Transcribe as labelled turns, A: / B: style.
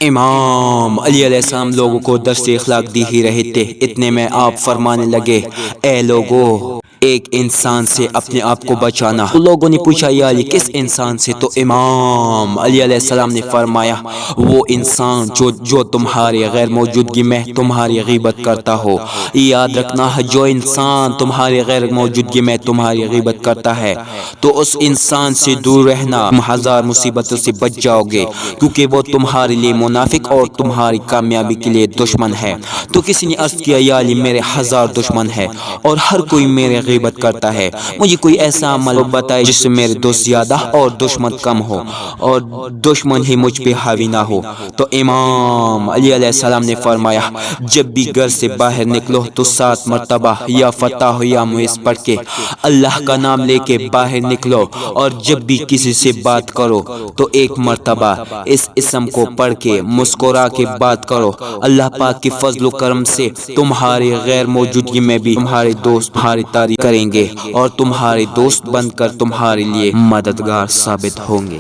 A: امام علی علیہ السلام لوگوں کو درس اخلاق دی ہی رہے تھے، اتنے میں آپ فرمانے لگے، اے لوگو ایک انسان سے اپنے آپ کو بچانا۔ لوگوں نے پوچھا یا علی کس انسان سے؟ تو امام علی علیہ السلام نے فرمایا وہ انسان جو تمہاری غیر موجودگی میں تمہاری غیبت کرتا ہو۔ یاد رکھنا جو انسان تمہاری غیر موجودگی میں تمہاری غیبت کرتا ہے تو اس انسان سے دور رہنا، تم ہزار مصیبتوں سے بچ جاؤ گے، کیونکہ وہ تمہارے لیے منافق اور تمہاری کامیابی کے لیے دشمن ہے۔ تو کسی نے عرض کیا یا علی میرے ہزار دشمن ہے اور ہر کوئی میرے غیبت کرتا ہے، مجھے کوئی ایسا عمل بتائے جس سے میرے دوست زیادہ اور دشمن کم ہو اور دشمن ہی مجھ پہ حاوی نہ ہو۔ تو امام علی علیہ السلام نے فرمایا جب بھی گھر سے باہر نکلو تو 7 مرتبہ یا فتح یا معیذ پڑھ کے اللہ کا نام لے کے باہر نکلو، اور جب بھی کسی سے بات کرو تو 1 مرتبہ اس اسم کو پڑھ کے مسکرا کے بات کرو۔ اللہ پاک کے فضل و کرم سے تمہاری غیر موجودگی میں بھی تمہارے دوست تمہاری تعریف کریں گے اور تمہارے دوست بن کر تمہارے لیے مددگار ثابت ہوں گے۔